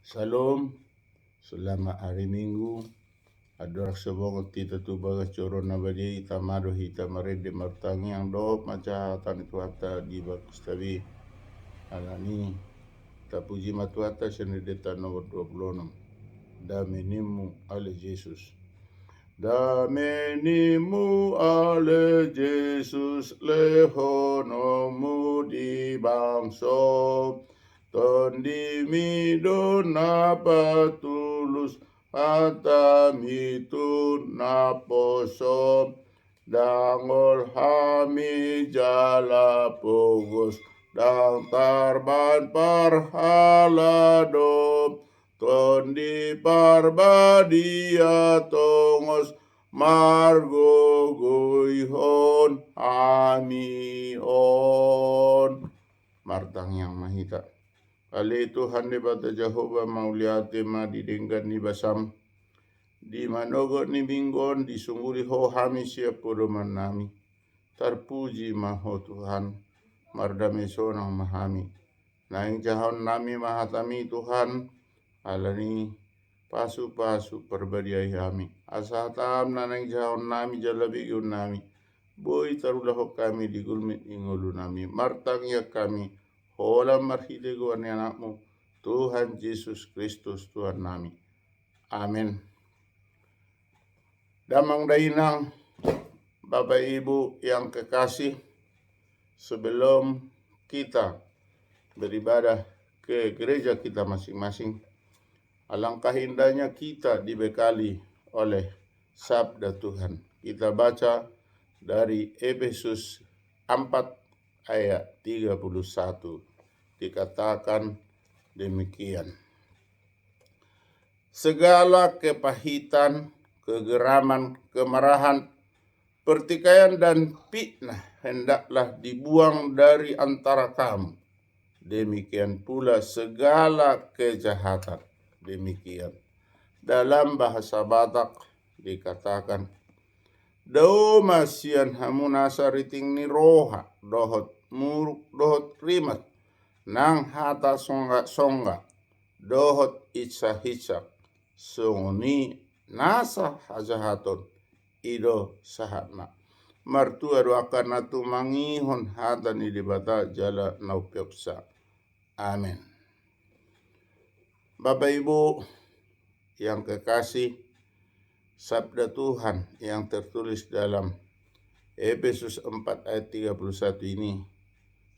Salam, selamat hari Minggu. Adorak sebong tita tu baga coro na badi tamado hita marede martangi ang do maca tani tuata di bakustawi alani tapuji matuata senedeta nomor 26. Damenimu ale Jesus. Damenimu ale Jesus lehonomu di bangso. Tondimi dona patulus atamitu naposo dangol hami jala pogos dang tarban parhalado tondi parbadia tongos margo guihon amion martang yang mahita. Ali Tuhan di bata Jehovah mauliate ma didenggan ni basam di manogo ni binggon di sunguri ho hami siap podoman nami terpuji maho Tuhan mardame sonang mahami naing jahon nami mahatami Tuhan alani pasu-pasu perbadiai kami asatam nanang jahon nami jalabi yun nami boy tarulah kami di gulmit ingulu nami martang ya kami holam marhidego ani anakmu Tuhan Yesus Kristus Tuhan nami. Amin. Damang dainang Bapak Ibu yang kekasih, sebelum kita beribadah ke gereja kita masing-masing, alangkah indahnya kita dibekali oleh sabda Tuhan. Kita baca dari Efesus 4 ayat 31. Dikatakan demikian. Segala kepahitan, kegeraman, kemarahan, pertikaian dan fitnah hendaklah dibuang dari antara kamu. Demikian pula segala kejahatan. Demikian. Dalam bahasa Batak dikatakan, Dau masian hamunasa riting ni roha dohot muruk dohot rimat nang hata songa dohot itsa hitsak songoni nasa hajahaton ido sahatna martua doakan natu mangihon hata ni dibata jala naupyopsa. Amin. Bapak Ibu yang kekasih, sabda Tuhan yang tertulis dalam Efesus 4 ayat 31 ini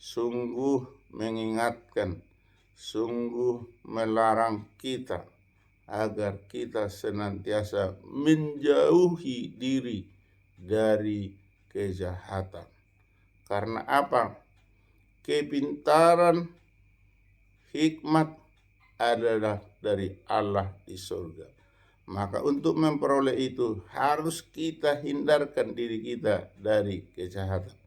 sungguh mengingatkan, sungguh melarang kita agar kita senantiasa menjauhi diri dari kejahatan. Karena apa? Kepintaran, hikmat adalah dari Allah di surga. Maka untuk memperoleh itu harus kita hindarkan diri kita dari kejahatan.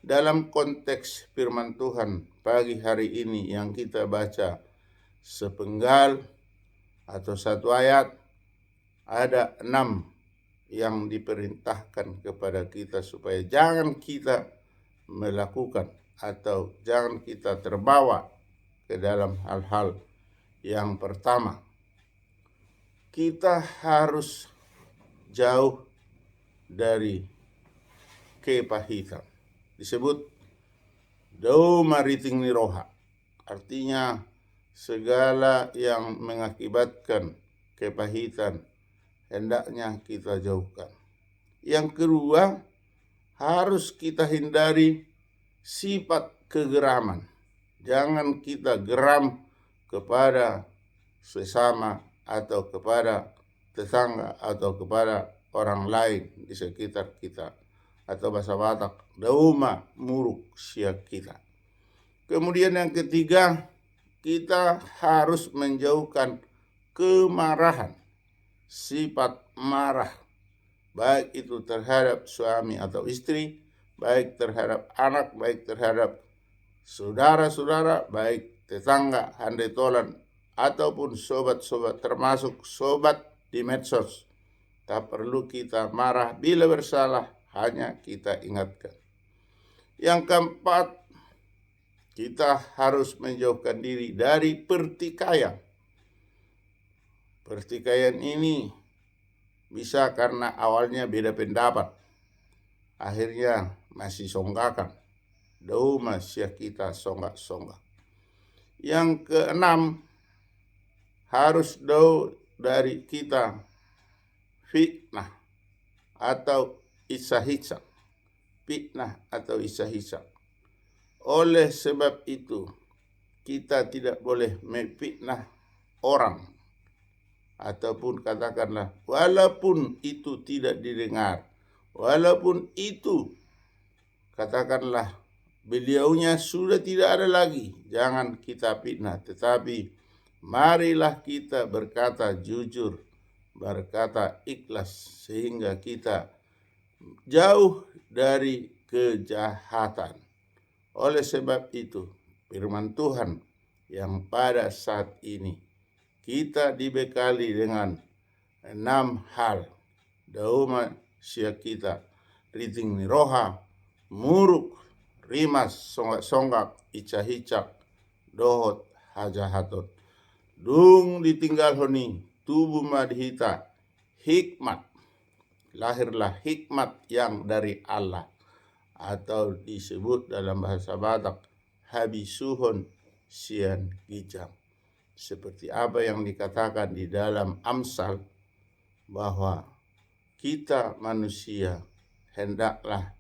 Dalam konteks firman Tuhan pagi hari ini yang kita baca sepenggal atau satu ayat, ada 6 yang diperintahkan kepada kita supaya jangan kita melakukan atau jangan kita terbawa ke dalam hal-hal. Yang pertama, kita harus jauh dari kepahitan. Disebut dau mariting ni roha. Artinya segala yang mengakibatkan kepahitan hendaknya kita jauhkan. Yang kedua, harus kita hindari sifat kegeraman. Jangan kita geram kepada sesama atau kepada tetangga atau kepada orang lain di sekitar kita. Atau bahasa Batak, dauma muruk siak kita. Kemudian yang ketiga, kita harus menjauhkan kemarahan, sifat marah, baik itu terhadap suami atau istri, baik terhadap anak, baik terhadap saudara-saudara, baik tetangga, handai tolan, ataupun sobat-sobat, termasuk sobat di medsos. Tak perlu kita marah bila bersalah, hanya kita ingatkan. Yang keempat, kita harus menjauhkan diri dari pertikaian. pertikaian ini bisa karena awalnya beda pendapat, akhirnya masih songgakan. Dau masih kita songgak-songgak. Yang keenam, harus dau dari kita fitnah atau isah-hisab. Fitnah atau isah-hisab. Oleh sebab itu, kita tidak boleh memfitnah orang. Ataupun katakanlah, walaupun itu tidak didengar, walaupun itu katakanlah beliaunya sudah tidak ada lagi, jangan kita fitnah. Tetapi marilah kita berkata jujur, berkata ikhlas, sehingga kita jauh dari kejahatan. Oleh sebab itu, firman Tuhan yang pada saat ini kita dibekali dengan 6 hal. Dauma sia kita riting ni roha, muruk, rimas, songgak-songgak, icah-icak, dohot, hajahatot. Dung ditinggal honi, tubuh madhita, hikmat. Lahirlah hikmat yang dari Allah. Atau disebut dalam bahasa Batak, habisuhon sian gijang. Seperti apa yang dikatakan di dalam Amsal, bahwa kita manusia hendaklah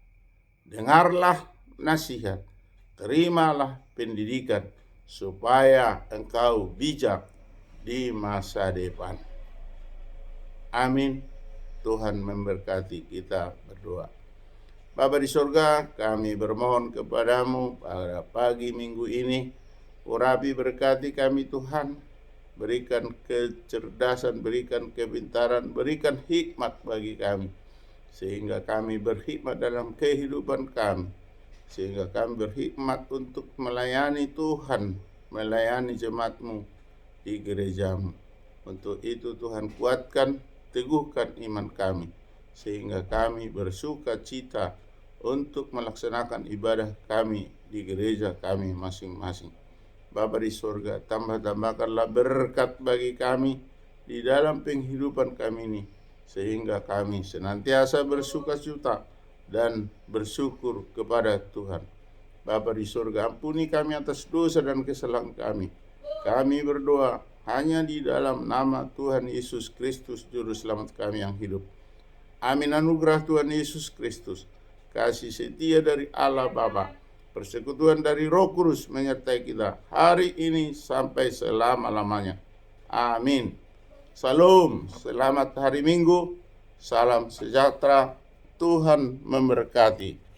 dengarlah nasihat, terimalah pendidikan, supaya engkau bijak di masa depan. Amin. Tuhan memberkati kita berdoa. Bapa di surga, kami bermohon kepadamu pada pagi minggu ini, urapi berkati kami Tuhan, berikan kecerdasan, berikan kepintaran, berikan hikmat bagi kami, sehingga kami berhikmat dalam kehidupan kami, sehingga kami berhikmat untuk melayani Tuhan, melayani jemaat-Mu di gerejamu. Untuk itu Tuhan kuatkan, teguhkan iman kami, sehingga kami bersuka cita untuk melaksanakan ibadah kami di gereja kami masing-masing. Bapa di surga, tambah-tambahkanlah berkat bagi kami di dalam penghidupan kami ini, sehingga kami senantiasa bersuka cita dan bersyukur kepada Tuhan. Bapa di surga, ampuni kami atas dosa dan kesalahan kami. Kami berdoa hanya di dalam nama Tuhan Yesus Kristus, Juru Selamat kami yang hidup. Amin. Anugerah Tuhan Yesus Kristus, kasih setia dari Allah Bapa, persekutuan dari Roh Kudus menyertai kita hari ini sampai selama-lamanya. Amin. Salam, selamat hari Minggu, salam sejahtera, Tuhan memberkati.